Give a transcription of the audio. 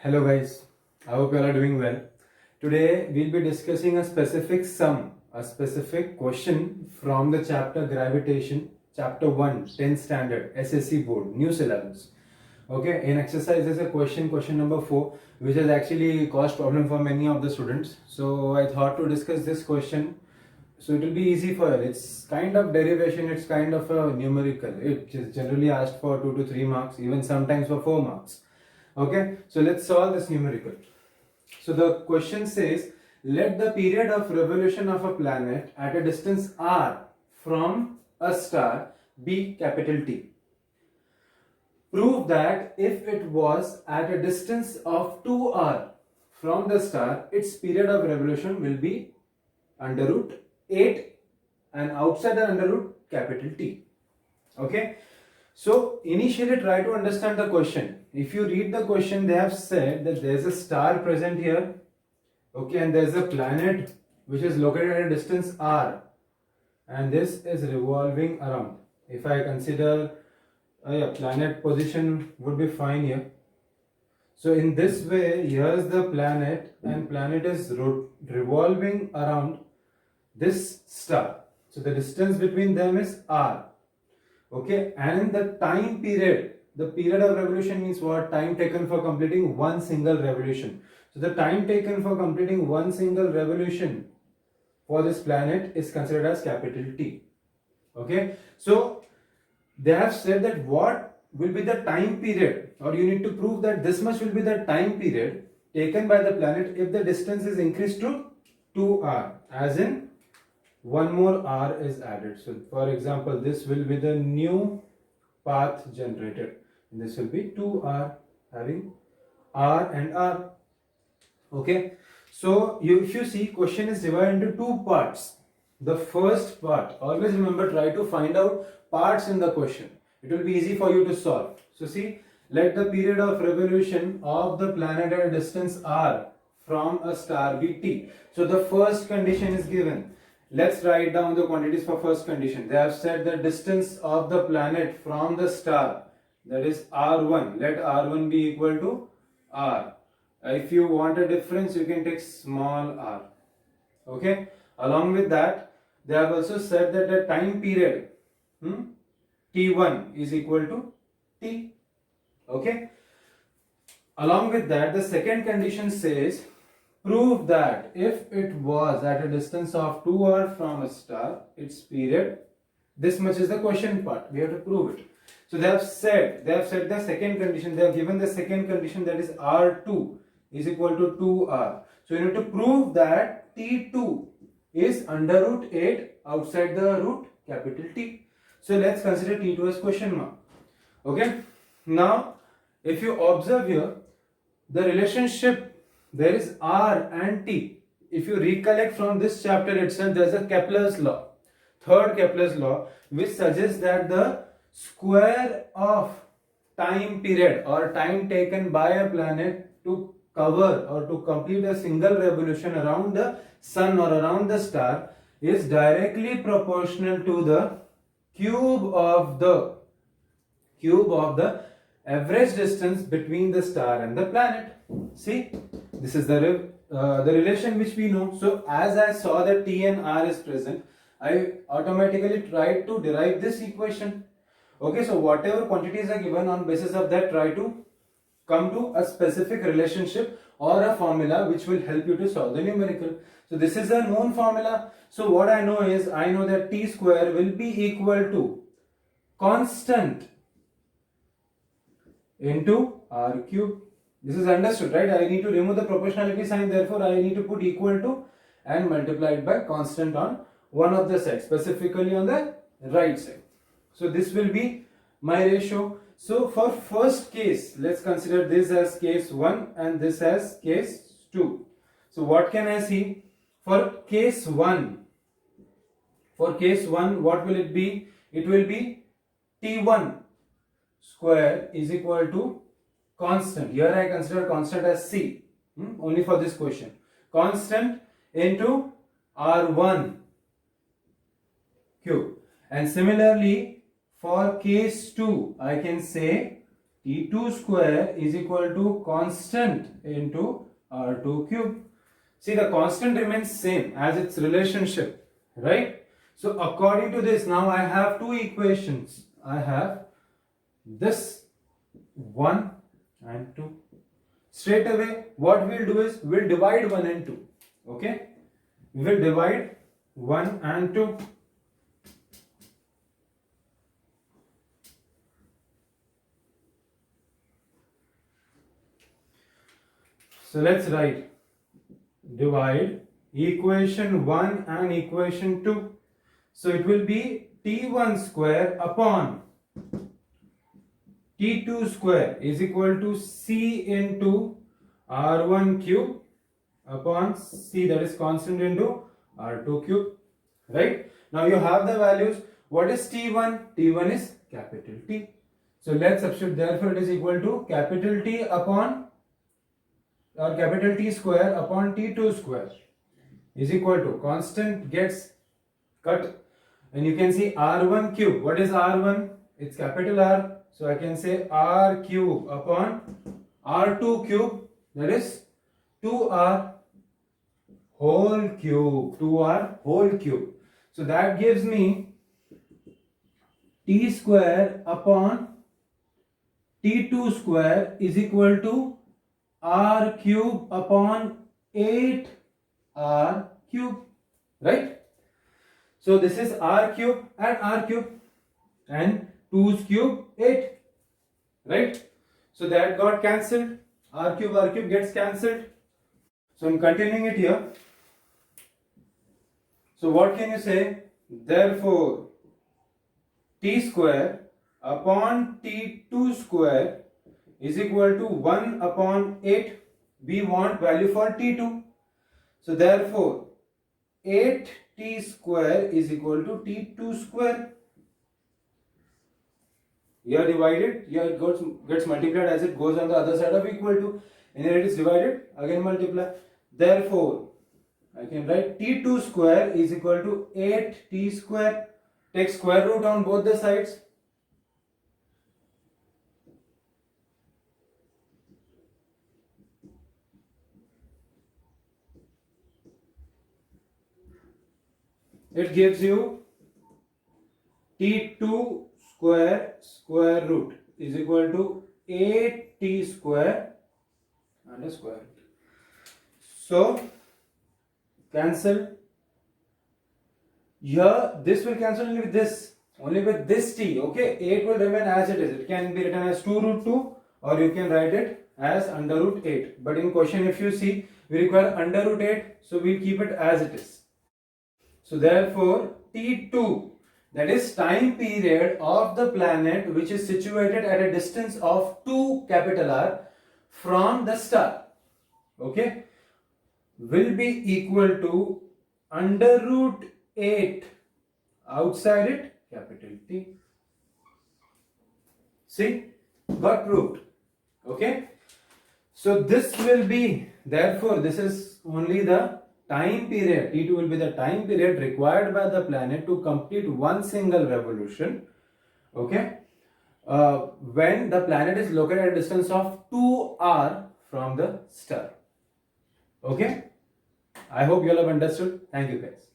Hello guys, I hope you all are doing well. Today we'll be discussing a specific sum, a specific question from the chapter Gravitation, chapter 1, 10th standard, SSC board, new syllabus. Okay, in exercise there's a question number 4, which has actually caused problem for many of the students. So I thought to discuss this question. So it will be easy for you. It's kind of derivation, it's kind of a numerical. It is generally asked for 2 to 3 marks, even sometimes for 4 marks. Okay, so let's solve this numerical. So the question says, let the period of revolution of a planet at a distance r from a star be capital T. Prove that if it was at a distance of 2r from the star, its period of revolution will be under root 8 and outside the under root capital T. Okay. So initially try to understand the question. If you read the question, they have said that there is a star present here, okay, and there is a planet which is located at a distance r, and this is revolving around. If I consider planet position would be fine here. So in this way, here is the planet, and planet is revolving around this star. So the distance between them is r. Okay, and the time period, the period of revolution means what? Time taken for completing one single revolution. So the time taken for completing one single revolution for this planet is considered as capital T. Okay, so they have said that what will be the time period, or you need to prove that this much will be the time period taken by the planet if the distance is increased to 2r, as in one more r is added. So for example, this will be the new path generated, and this will be 2r having r and r. Okay, so if you see, question is divided into two parts. The first part, always remember, try to find out parts in the question. It will be easy for you to solve. So see, let the period of revolution of the planet at a distance r from a star be t. So the first condition is given. Let's write down the quantities for first condition. They have said the distance of the planet from the star, that is r1. Let r1 be equal to r. If you want a difference, you can take small r. Okay. Along with that, they have also said that the time period t1 is equal to t. Okay. Along with that, the second condition says, prove that if it was at a distance of 2r from a star, its period, this much is the question part. We have to prove it. So they have said the second condition. They have given the second condition, that is r2 is equal to 2r. So you need to prove that t2 is under root 8 outside the root capital T. So let's consider t2 as question mark. Okay. Now, if you observe here, the relationship, there is r and t. If you recollect from this chapter itself, there is a Kepler's law, third Kepler's law, which suggests that the square of time period or time taken by a planet to cover or to complete a single revolution around the sun or around the star is directly proportional to the cube of the average distance between the star and the planet. See, this is the relation which we know. So as I saw that t and r is present, I automatically tried to derive this equation. Okay, so whatever quantities are given, on basis of that, try to come to a specific relationship or a formula which will help you to solve the numerical. So this is a known formula. So what I know is, I know that t square will be equal to constant into r cube. This is understood, right? I need to remove the proportionality sign, therefore I need to put equal to and multiply it by constant on one of the sides, specifically on the right side. So this will be my ratio. So for first case, let's consider this as case 1 and this as case 2. So what can I see? For case 1, what will it be? It will be t1 square is equal to constant. Here I consider constant as c, only for this question. Constant into r1 cube. And similarly, for case 2, I can say T2 square is equal to constant into R2 cube. See, the constant remains same as its relationship, right? So according to this, now I have two equations. I have this 1 and 2. Straight away, what we'll do is we'll divide 1 and 2. Okay? We will divide 1 and 2. So let's write divide equation 1 and equation 2. So it will be T1 square upon T2 square is equal to C into R1 cube upon C, that is constant, into R2 cube. Right? Now you have the values. What is T1? T1 is capital T. So let's substitute. Therefore it is equal to capital T upon or capital T square upon T2 square is equal to constant gets cut, and you can see R1 cube. What is R1? It's capital R. So I can say R cube upon R2 cube, that is 2R whole cube. 2R whole cube. So that gives me T square upon T2 square is equal to R cube upon 8R cube. Right? So this is R cube and 2's cube 8. Right? So that got cancelled. R cube gets cancelled. So I'm continuing it here. So what can you say? Therefore, T square upon T2 square is equal to 1 upon 8. We want value for T2. So therefore, 8T square is equal to T2 square. Here divided, here it gets multiplied as it goes on the other side of equal to. And here it is divided, again multiply. Therefore, I can write T2 square is equal to 8T square. Take square root on both the sides. It gives you T2 square root is equal to 8T square and a square root. So cancel. Here this will cancel only with this T. Okay, 8 will remain as it is. It can be written as 2 root 2 or you can write it as under root 8. But in question, if you see, we require under root 8, so we'll keep it as it is. So therefore T2, that is time period of the planet which is situated at a distance of 2 capital R from the star, okay, will be equal to under root 8 outside it capital T. See, got proved. Okay, so this will be, therefore this is only the time period. T2 will be the time period required by the planet to complete one single revolution, okay, when the planet is located at a distance of 2R from the star. Okay, I hope you all have understood. Thank you guys.